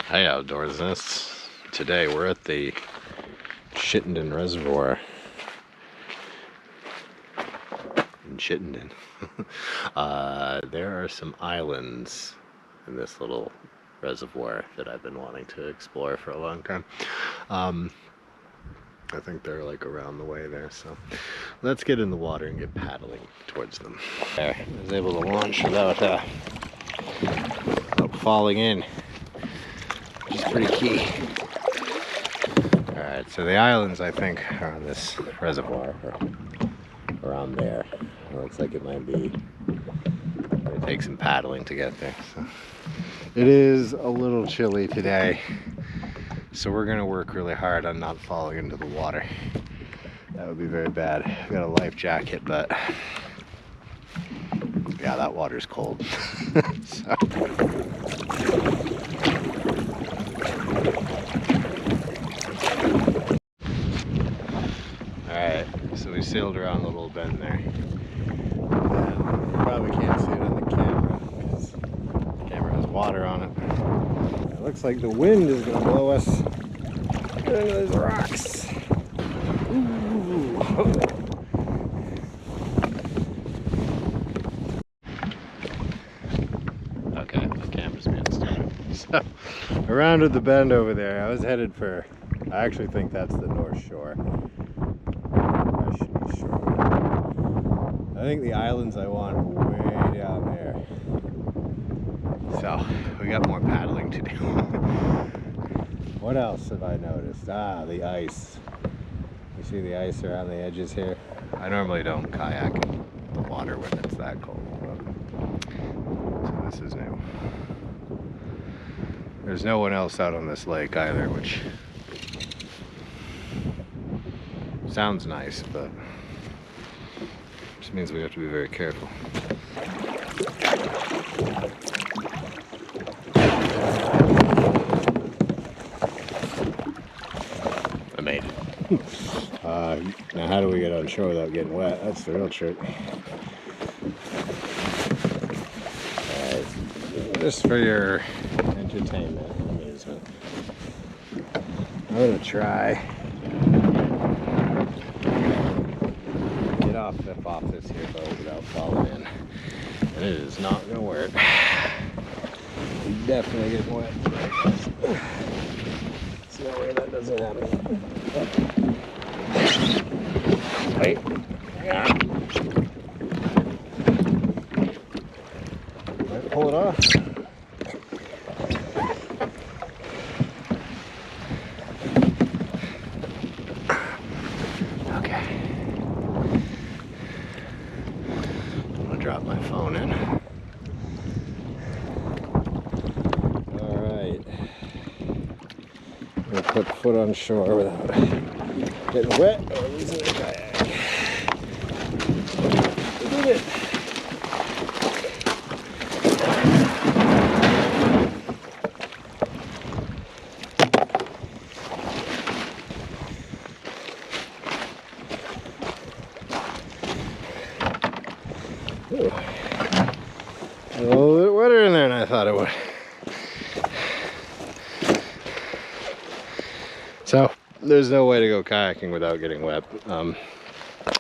Hi outdoorsnists. Today we're at the Chittenden Reservoir in Chittenden. There are some islands in this little reservoir that I've been wanting to explore for a long time. I think they're like around the way there, so let's get in the water and get paddling towards them. I was able to launch without falling in, which is pretty key. Alright, so the islands I think are on this reservoir, or around there. It looks like it might be, it takes some paddling to get there. So it is a little chilly today, so we're gonna work really hard on not falling into the water. That would be very bad. I've got a life jacket, but yeah, that water's cold. So. Alright, so we sailed around the little bend there. And you probably can't see it on the camera because the camera has water on it. It looks like the wind is going to blow us into those rocks. Ooh. Okay, the camera's being stupid. So, around at the bend over there, I was headed for, I actually think that's the North Shore. I should be sure. I think the islands I want are way down there. So, we got more paddling to do. What else have I noticed? Ah, the ice. You see the ice around the edges here? I normally don't kayak in the water when it's that cold. So this is new. There's no one else out on this lake either, which sounds nice, but just means we have to be very careful. I made it. Now how do we get on shore without getting wet? That's the real trick. Alright, just for your entertainment and amusement, I'm gonna try flip off this here boat without falling in, and it is not gonna work. You definitely get wet. There's no way that doesn't happen. Wait. Yeah. Might pull it off. Drop my phone in. Alright. I'm going to put foot on shore without getting wet or losing the kayak. We did it! Ooh. A little bit wetter in there than I thought it would. So, there's no way to go kayaking without getting wet.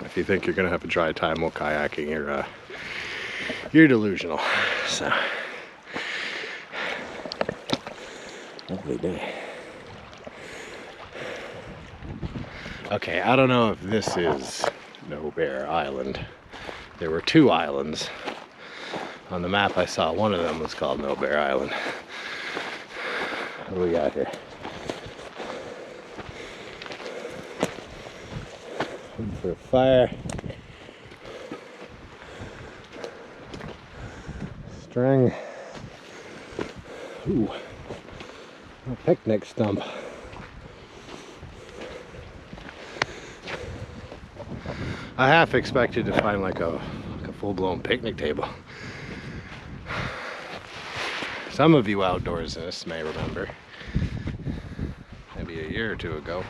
If you think you're gonna have a dry time while kayaking, you're delusional. So, lovely day. Okay, I don't know if this is No Bear Island. There were two islands. On the map I saw one of them was called No Bear Island. What do we got here? Looking for a fire. String. Ooh, a picnic stump. I half expected to find like a full-blown picnic table. Some of you outdoorsnists may remember, maybe a year or two ago,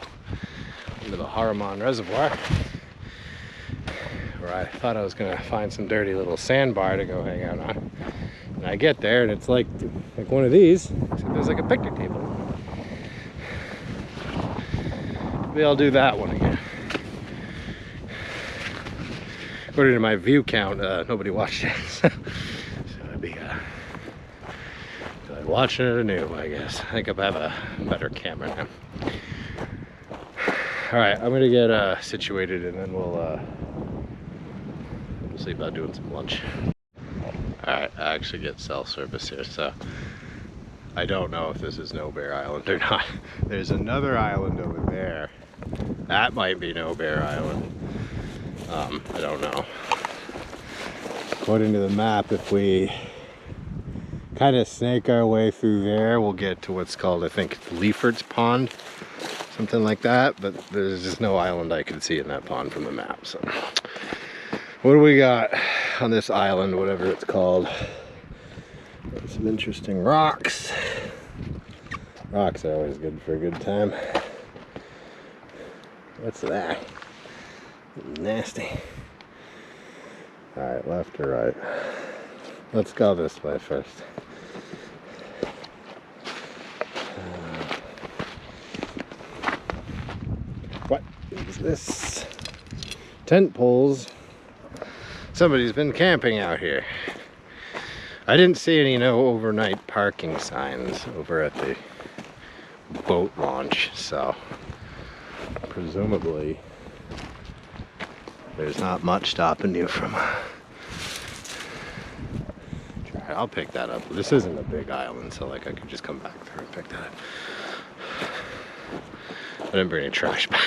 into the Vermont Reservoir, where I thought I was going to find some dirty little sandbar to go hang out on. And I get there and it's like one of these, except there's like a picnic table. Maybe I'll do that one again. According to my view count, nobody watched it. So it'd be like watching it anew, I guess. I think I have a better camera now. Alright, I'm gonna get situated and then we'll see about doing some lunch. Alright, I actually get self-service here, so I don't know if this is No Bear Island or not. There's another island over there. That might be No Bear Island. I don't know. According to the map, if we kind of snake our way through there, we'll get to what's called, I think, Leiferd's Pond. Something like that, but there's just no island I can see in that pond from the map. So what do we got on this island, whatever it's called? Got some interesting rocks. Rocks are always good for a good time. What's that? Nasty. Alright, left or right? Let's go this way first. What is this? Tent poles. Somebody's been camping out here. I didn't see any overnight parking signs over at the boat launch, so presumably there's not much stopping you from. I'll pick that up. This isn't a big island, so like I could just come back through and pick that up. I didn't bring any trash bag.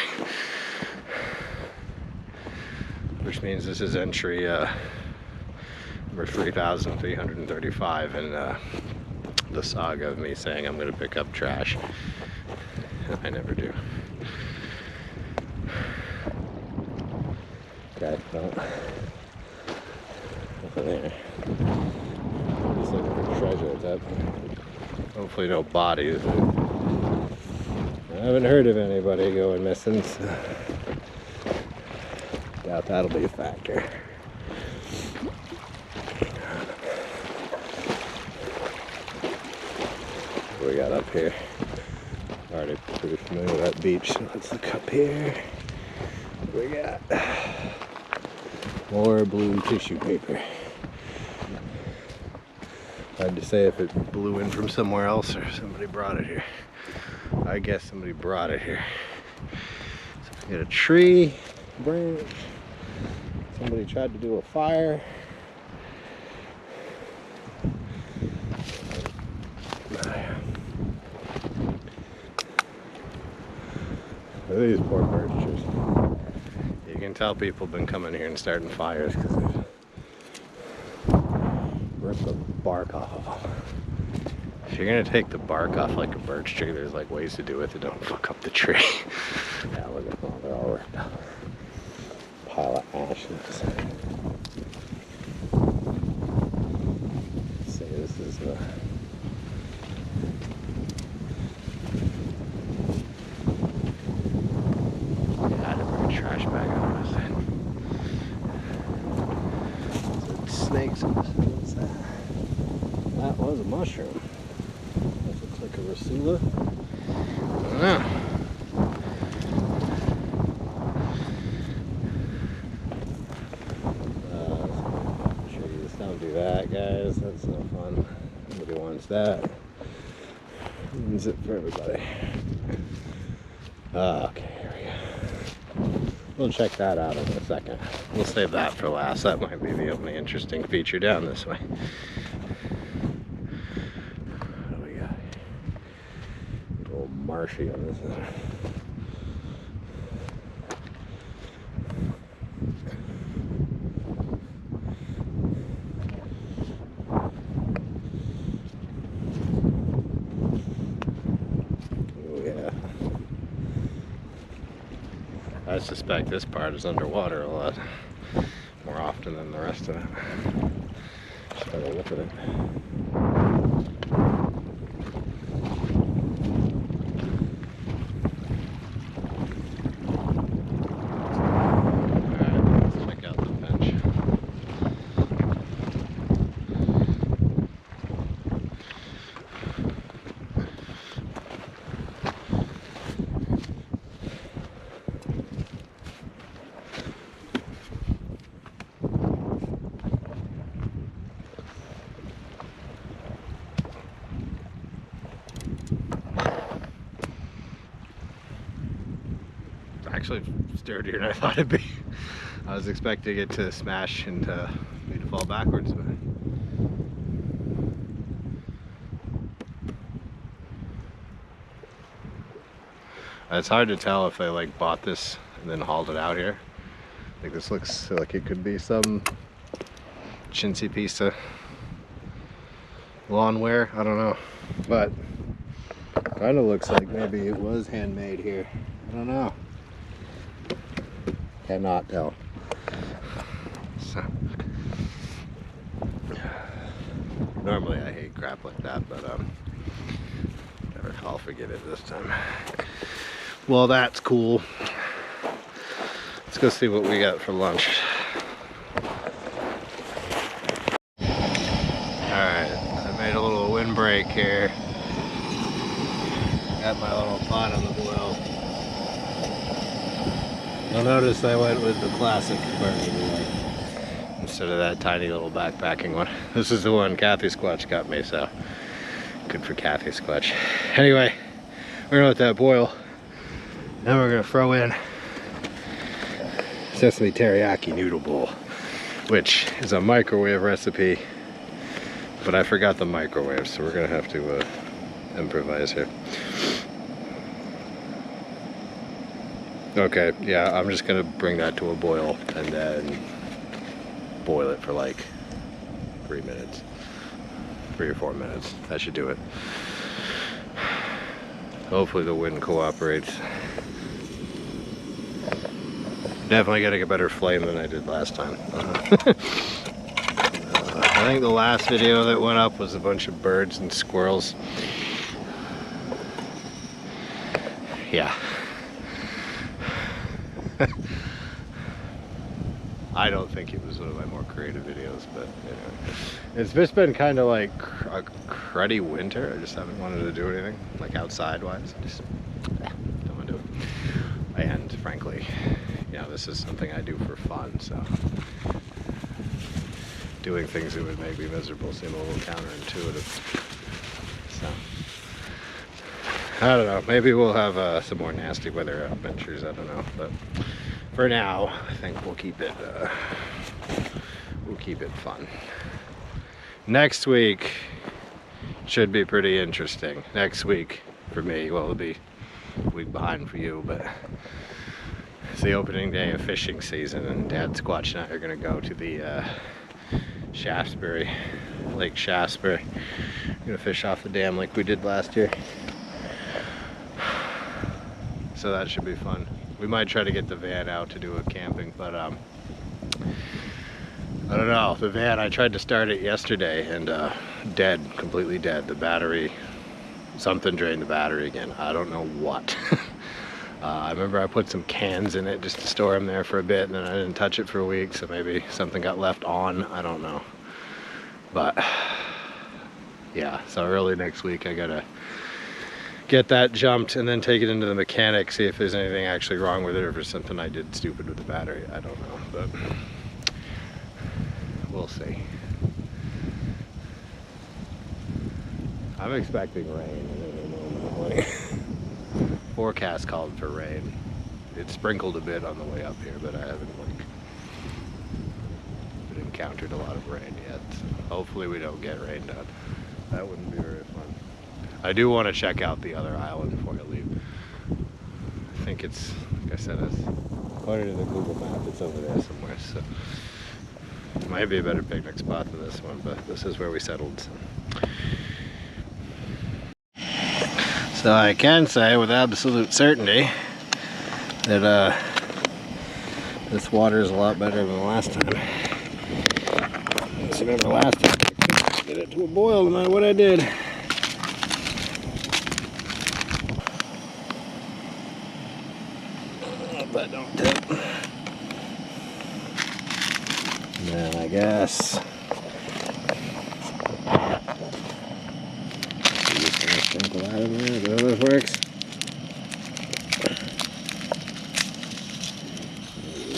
Which means this is entry number 3,335 in the saga of me saying I'm going to pick up trash. I never do. Okay, well, nothing there. I'm just looking for treasure at that point. Hopefully no bodies. I haven't heard of anybody going missing, so doubt that'll be a factor. What we got up here? Already pretty familiar with that beach, so let's look up here. What do we got? More blue tissue paper. Hard to say if it blew in from somewhere else or somebody brought it here. I guess somebody brought it here. So we got a tree branch. Somebody tried to do a fire. These poor bird trees. You can tell people have been coming here and starting fires because they've ripped the bark off of them. If you're gonna take the bark off like a birch tree, there's like ways to do it that don't fuck up the tree. Yeah, look at them, they're all ripped up. Pile of ashes. Let's see, this is the trash bag on this end. Snakes in this. What's that? That was a mushroom. That looks like a racilla. I don't know. Trees, don't do that, guys. That's no fun. Nobody wants that. Ruins it for everybody. Okay. We'll check that out in a second. We'll save that for last. That might be the only interesting feature down this way. What do we got here? A little marshy on this one. I suspect this part is underwater a lot more often than the rest of it. Just have a look at it. Alright, let's check out the bench. actually sturdier than I thought it'd be. I was expecting it to smash and me to fall backwards, but it's hard to tell if they like bought this and then hauled it out here. Like this looks like it could be some chintzy piece of lawn wear. I don't know, but kind of looks like maybe it was handmade here. I don't know. Cannot tell. So, normally I hate crap like that, but never. I'll forget it this time. Well, that's cool. Let's go see what we got for lunch. Alright, I made a little windbreak here. Got my little pot on the boil. You'll notice I went with the classic burger instead of that tiny little backpacking one. This is the one Kathy Squatch got me, so good for Kathy Squatch. Anyway, we're gonna let that boil. Then we're gonna throw in sesame teriyaki noodle bowl, which is a microwave recipe, but I forgot the microwave, so we're gonna have to improvise here. Okay, yeah, I'm just gonna bring that to a boil and then boil it for like 3 minutes, 3 or 4 minutes. That should do it. Hopefully the wind cooperates. Definitely getting a better flame than I did last time. I think the last video that went up was a bunch of birds and squirrels. Yeah. I don't think it was one of my more creative videos, but anyway. It's just been kind of like a cruddy winter. I just haven't wanted to do anything, like outside wise. I just don't want to do it. And frankly, you know, this is something I do for fun, so doing things that would make me miserable seem a little counterintuitive. So I don't know, maybe we'll have some more nasty weather adventures, I don't know, but for now I think we'll keep it fun. Next week should be pretty interesting. Next week for me, well, it'll be a week behind for you, but it's the opening day of fishing season, and Dad Squatch and I are gonna go to the Shaftesbury, Lake Shaftesbury. We're gonna fish off the dam like we did last year. So that should be fun. We might try to get the van out to do a camping, but I don't know. The van, I tried to start it yesterday and dead, completely dead. The battery, something drained the battery again. I don't know what. I remember I put some cans in it just to store them there for a bit, and then I didn't touch it for a week, so maybe something got left on. I don't know. But yeah, so early next week I gotta get that jumped and then take it into the mechanic, see if there's anything actually wrong with it or if there's something I did stupid with the battery. I don't know, but we'll see. I'm expecting rain at any moment. Forecast called for rain. It sprinkled a bit on the way up here, but I haven't encountered a lot of rain yet. So hopefully we don't get rained on. That wouldn't be very fun. I do want to check out the other island before I leave. I think it's, like I said, according to the Google map, it's over there somewhere. So it might be a better picnic spot than this one, but this is where we settled. So I can say with absolute certainty that this water is a lot better than the last time. I just remember last time I couldn't get it to a boil no matter what I did. But don't tip. And then I guess sprinkle that in there. Is that how this works?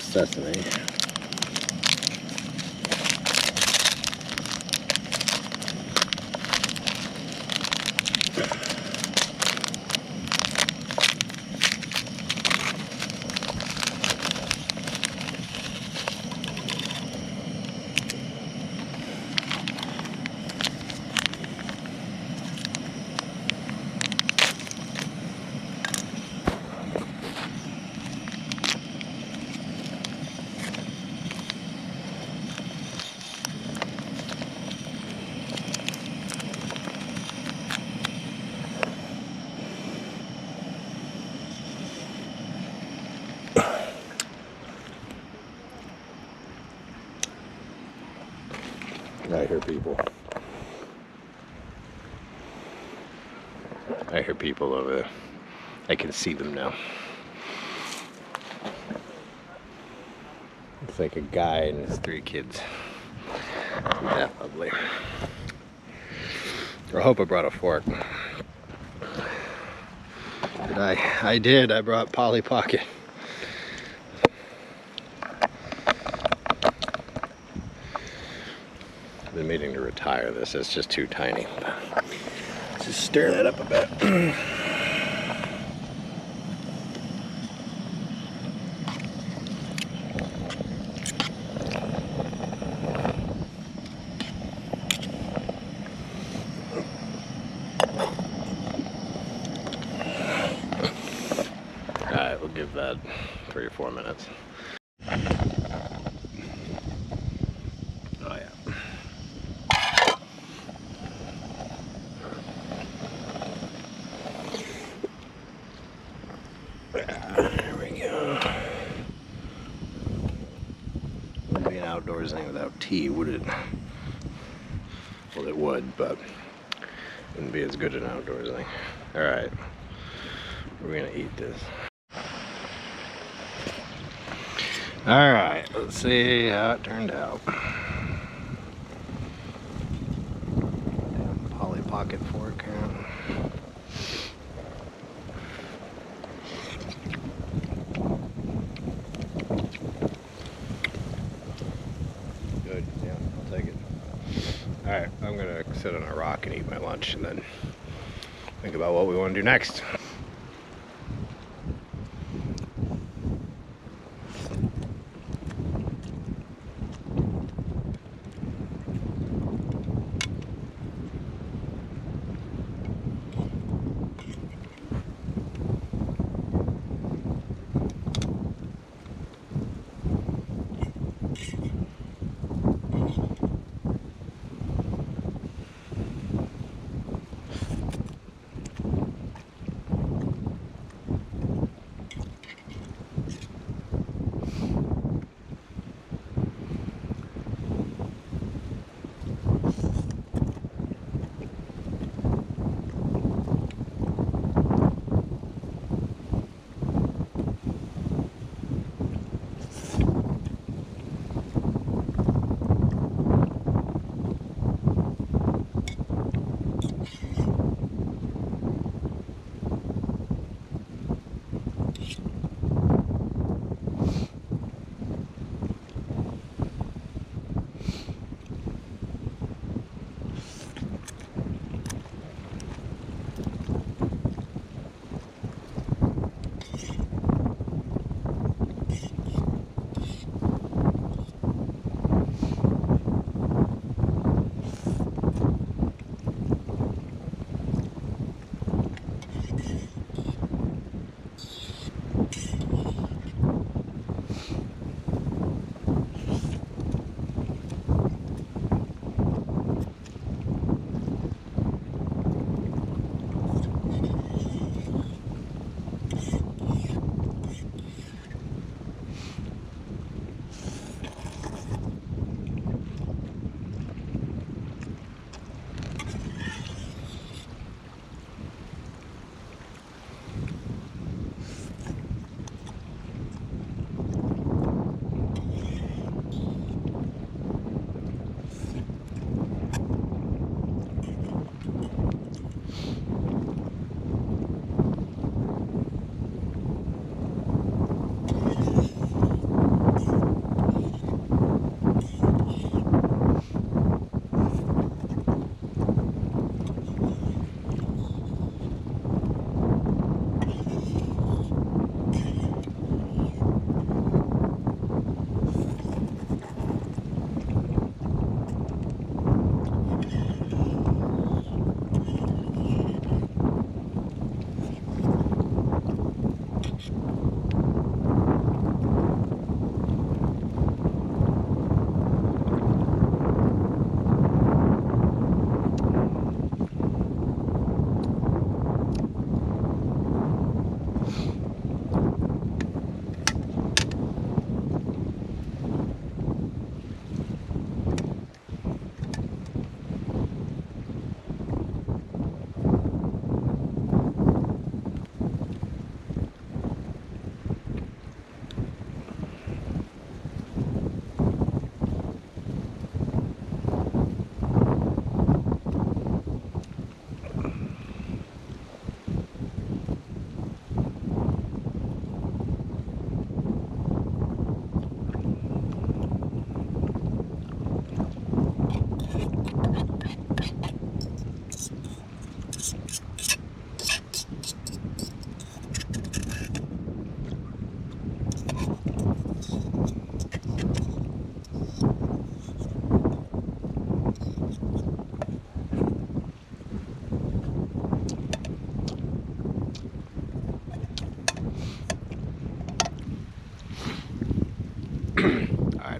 Sesame. I hear people. I hear people over there. I can see them now. Looks like a guy and his 3 kids. Isn't that lovely? I hope I brought a fork. Did I? I did. I brought Polly Pocket. I've been meaning to retire this. It's just too tiny. Let's just stir that up a bit. Alright, we'll give that 3 or 4 minutes. Oh yeah. There we go. Wouldn't be an outdoors thing without tea, would it? Well, it would, but wouldn't be as good an outdoors thing. Alright. We're gonna eat this. Alright, let's see how it turned out. Damn Polly Pocket fork here. Good, yeah, I'll take it. Alright, I'm gonna sit on a rock and eat my lunch and then think about what we want to do next. Alright,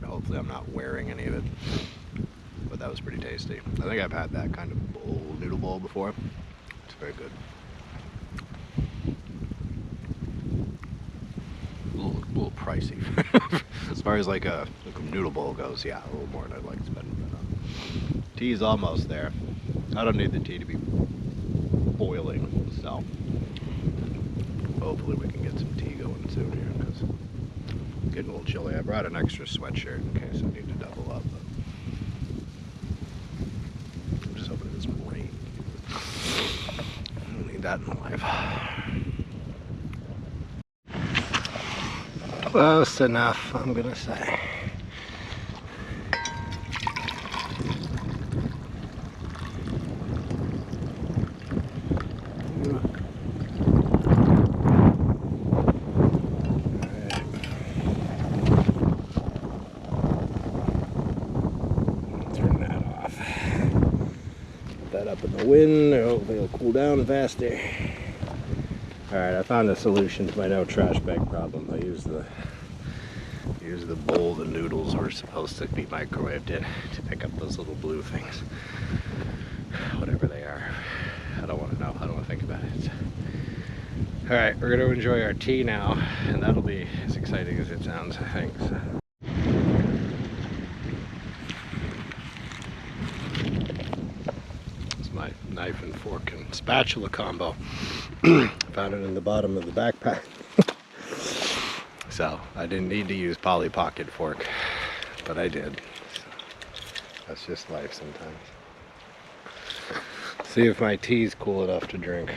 hopefully I'm not wearing any of it. But that was pretty tasty. I think I've had that kind of bowl, noodle bowl before. It's very good. A little pricey. As far as like a noodle bowl goes, yeah, a little more than I'd like to spend. But, tea's almost there. I don't need the tea to be boiling, so hopefully we can get some tea going soon here, because it's getting a little chilly. I brought an extra sweatshirt in case I need to double up. But I'm just hoping it doesn't rain. I don't need that in my life. Close enough, I'm gonna say. Up in the wind, hopefully it'll cool down faster. Alright, I found a solution to my no trash bag problem. I use the bowl the noodles were supposed to be microwaved in to pick up those little blue things. Whatever they are. I don't want to know. I don't want to think about it. Alright, we're going to enjoy our tea now, and that'll be as exciting as it sounds, I think. So. My knife and fork and spatula combo. Found it in the bottom of the backpack. So I didn't need to use Polly Pocket fork, but I did. So that's just life sometimes. See if my tea's cool enough to drink.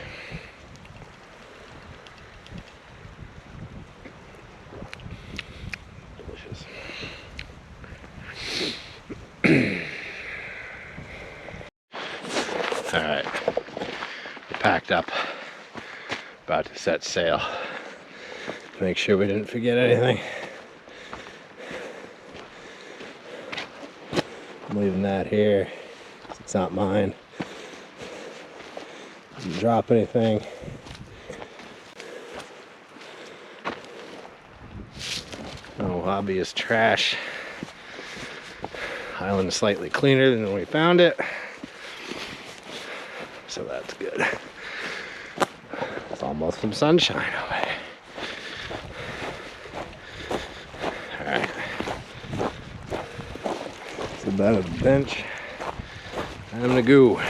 Delicious. Alright, we're packed up, about to set sail. Make sure we didn't forget anything. I'm leaving that here, it's not mine. Didn't drop anything. No obvious trash. Island is slightly cleaner than when we found it. So that's good. It's almost some sunshine away. Alright. So that a bench. Time to go.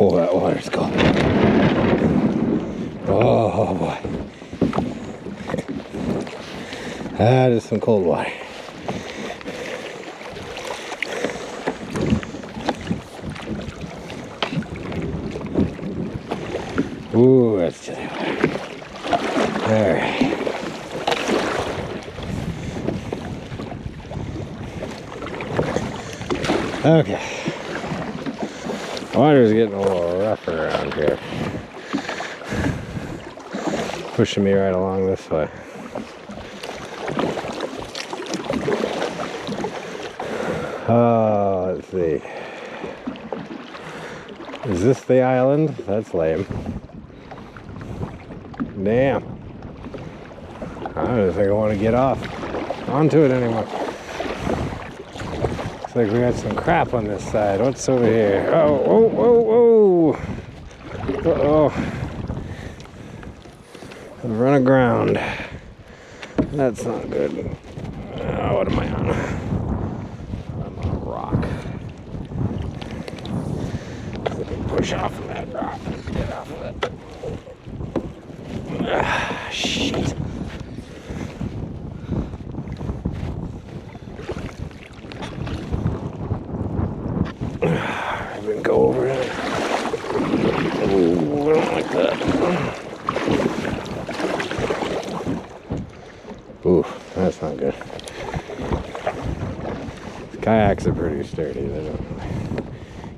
Oh, that water's cold. Oh boy. That is some cold water. Ooh, that's chilly water. Alright. Okay. Water's getting a little rougher around here. Pushing me right along this way. Oh, let's see. Is this the island? That's lame. Damn. I don't think I want to get off onto it anymore. Looks like we got some crap on this side. What's over here? Oh, oh, oh, oh. Uh-oh. I've run aground. That's not good. What am I on? I'm on a rock. So I can push off of that rock. Get off of it. Ah, shit. I can go over it. Ooh, I don't like that. Ooh, that's not good. Kayaks are pretty sturdy. They don't really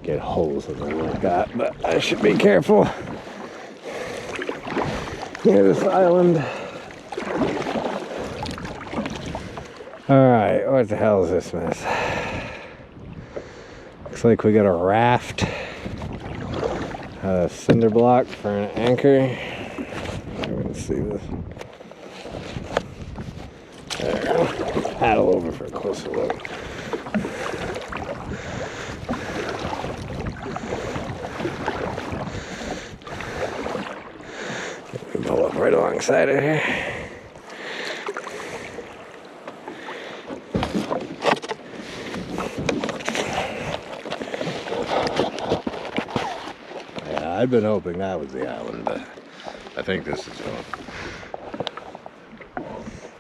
get holes in them like that, but I should be careful. Near this island. Alright, what the hell is this mess? Looks like we got a raft. A cinder block for an anchor. You can see this. There. Paddle over for a closer look. Pull up right alongside of here. Yeah, I'd been hoping that was the island, but I think this is one.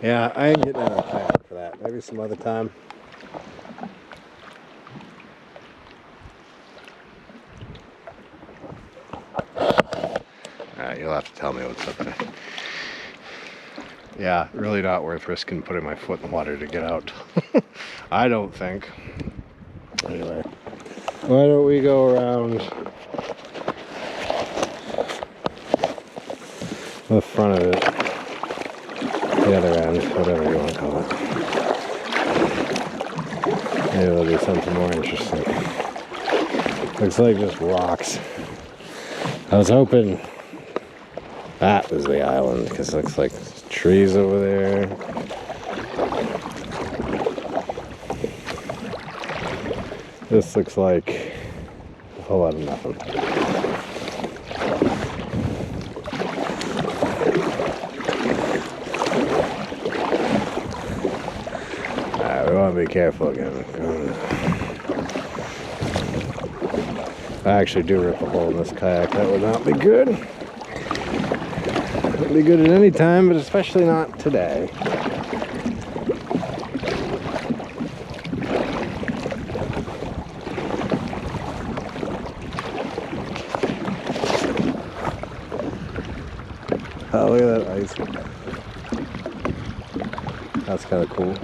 Yeah, I ain't getting out of kayak for that. Maybe some other time. Alright, you'll have to tell me what's up there. Yeah, really not worth risking putting my foot in the water to get out. I don't think. Anyway, why don't we go around the front of it, the other end, whatever you want to call it. Maybe there'll be something more interesting. Looks like just rocks. I was hoping that was the island, because it looks like trees over there. This looks like a whole lot of nothing. Alright, we want to be careful again. If I actually do rip a hole in this kayak, that would not be good. Wouldn't be good at any time, but especially not today. Oh, look at that ice. That's kind of cool.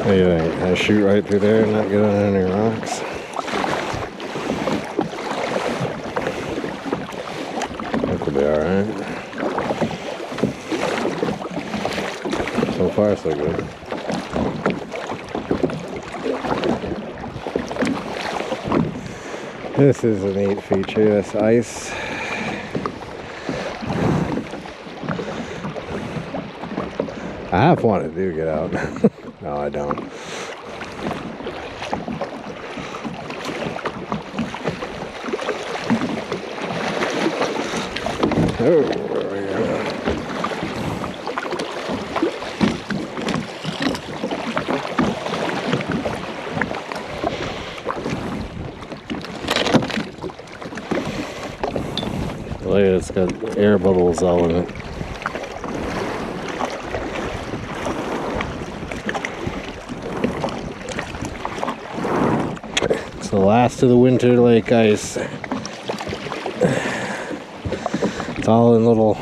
What do you think? Can I shoot right through there and not get on any rocks? That could be alright. So far, so good. This is a neat feature, this ice. I half want to do get out. No, I don't. Oh, there we go. Look, it's got air bubbles all in it. It's the last of the winter lake ice. It's all in little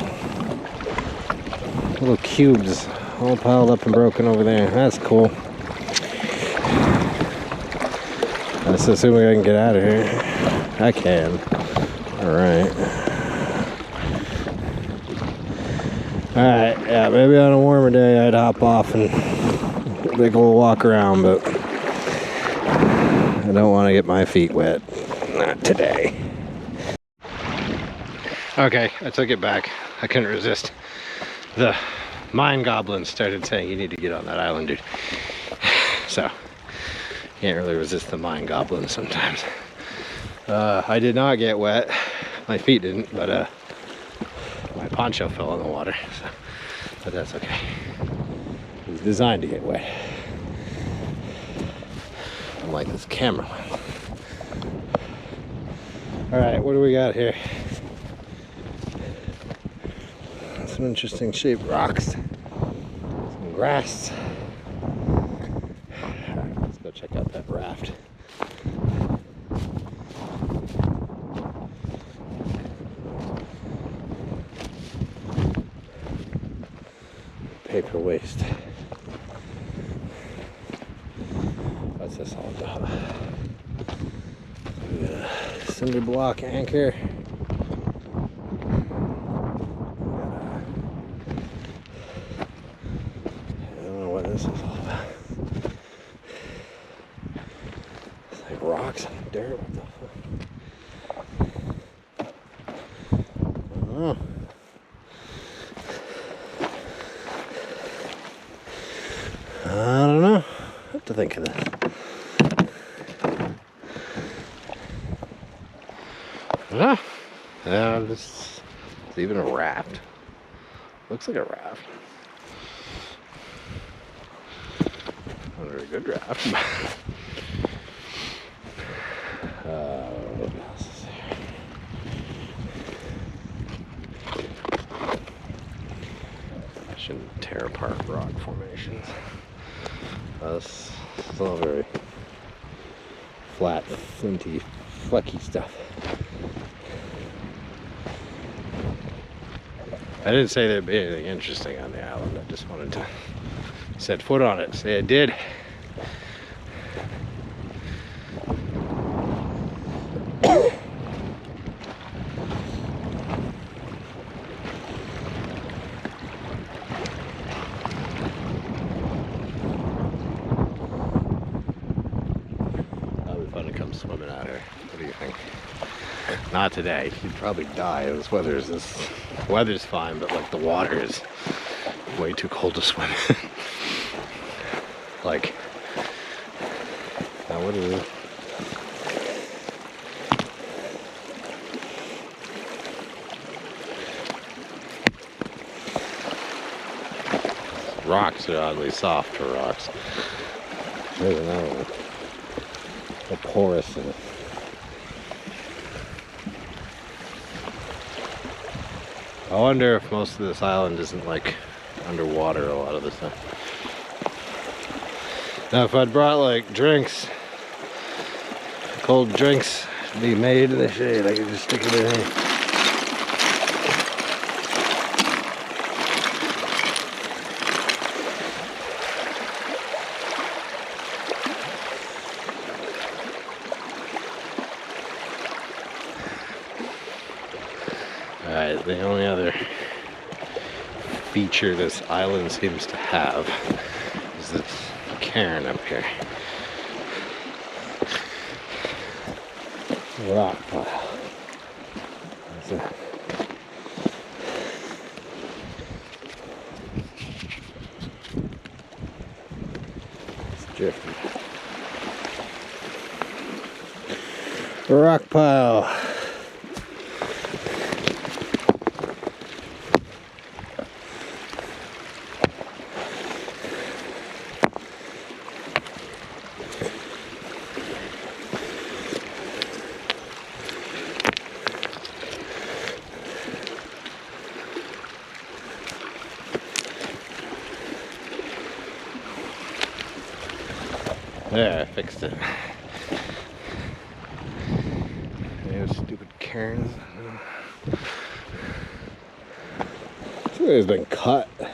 cubes, all piled up and broken over there. That's cool. That's assuming I can get out of here. I can. Alright. Alright, yeah, maybe on a warmer day I'd hop off and take a little walk around, but I don't want to get my feet wet. Not today. Okay, I took it back. I couldn't resist. The mine goblins started saying you need to get on that island, dude. So, can't really resist the mine goblins sometimes. I did not get wet. My feet didn't, but my poncho fell in the water, so, but that's okay. It was designed to get wet. Unlike this camera. Alright, what do we got here? Some interesting shaped rocks. Some grass. Alright, let's go check out that raft. Paper waste. What's this all about? We got a cinder block anchor. I don't know what this is all about. It's like rocks and dirt. What the fuck? I don't know. I don't know what to think of this. It's even a raft. Looks like a raft. Not a very good raft. What else is here? I shouldn't tear apart rock formations. This is all very flat, flinty, flecky stuff. I didn't say there'd be anything interesting on the island. I just wanted to set foot on it. Say I did. That'll be fun to come swimming out here. What do you think? Not today. You'd probably die. This weather's fine, but like the water is way too cold to swim in. Like, now what is it? Rocks are oddly soft for rocks. There's another one. A porous in it. I wonder if most of this island isn't like underwater a lot of the time. Now if I'd brought like drinks, cold drinks to be made in the shade, I could just stick it in here. Alright, the only other feature this island seems to have is this cairn up here. Rock pile. It's drifting. Rock pile. There, I fixed it. Those stupid cairns. This way has been cut. I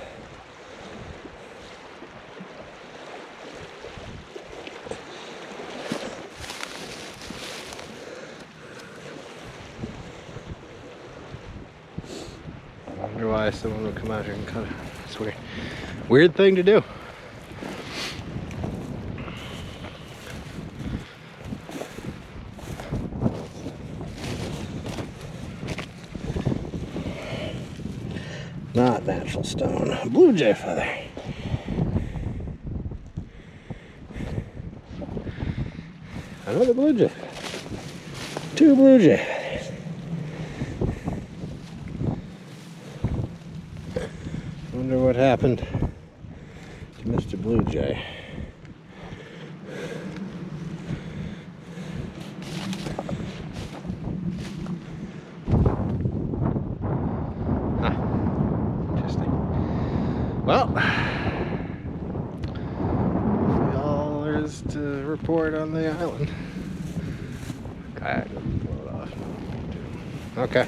wonder why someone would come out here and cut it. It's weird. Weird thing to do. Not natural stone. Blue jay feather. Another blue jay. 2 blue jay feathers. Wonder what happened to Mr. Blue Jay. Well, all there is to report on the island. Kayak doesn't float off. Okay.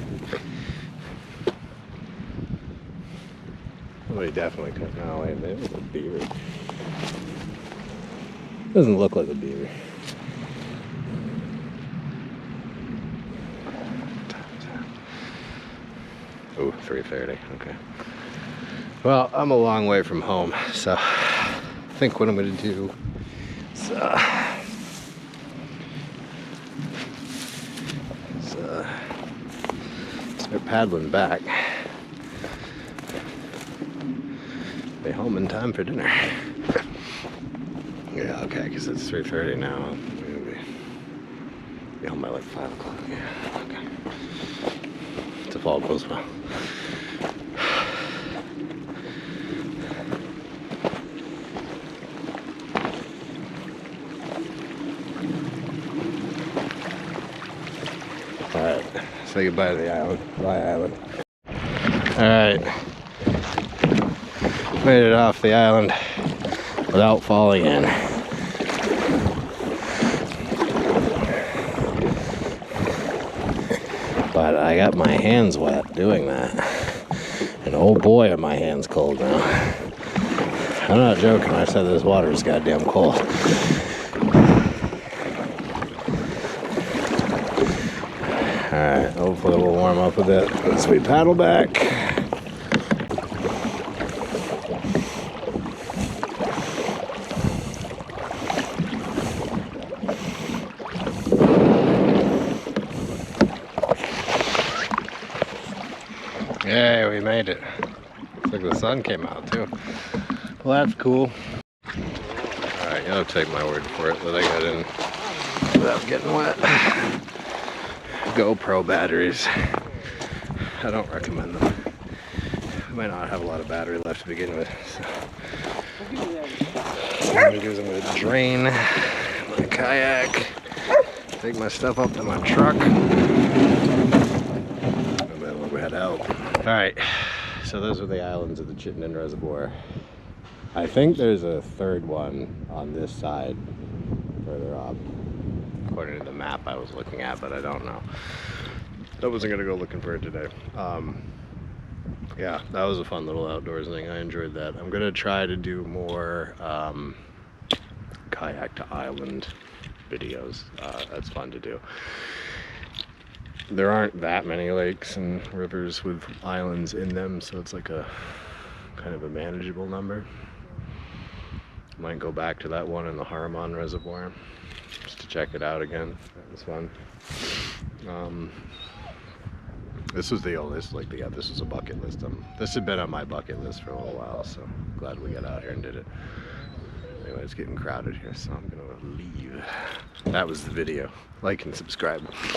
Somebody definitely could. No, wait, maybe it's a beaver. Doesn't look like a beaver. Oh, 3:30. Okay. Well, I'm a long way from home, so I think what I'm going to do is start paddling back. Be home in time for dinner. Yeah, okay, because it's 3:30 now. I'm going to be home by like 5 o'clock. Yeah, okay. If all goes well. Alright, say goodbye to the island. Bye, island. Alright. Made it off the island without falling in. But I got my hands wet doing that. And oh boy, are my hands cold now. I'm not joking, I said this water is goddamn cold. Alright, hopefully we'll warm up a bit as we paddle back. Yay, we made it. Looks like the sun came out too. Well, that's cool. Alright, you'll take my word for it that I got in without getting wet. GoPro batteries. I don't recommend them. I might not have a lot of battery left to begin with. So what I'm gonna do is I'm gonna drain my kayak, take my stuff up to my truck, and then we'll head out. Alright, so those are the islands of the Chittenden Reservoir. I think there's a third one on this side further up, according to the map I was looking at, but I don't know. I wasn't gonna go looking for it today. Yeah, that was a fun little outdoors thing. I enjoyed that. I'm gonna try to do more kayak to island videos. That's fun to do. There aren't that many lakes and rivers with islands in them, so it's like a kind of a manageable number. Might go back to that one in the Vermont Reservoir just to check it out again. That was fun. This was the oldest, like, yeah, this was a bucket list. This had been on my bucket list for a little while, so glad we got out here and did it. Anyway, it's getting crowded here, so I'm gonna leave. That was the video. Like and subscribe.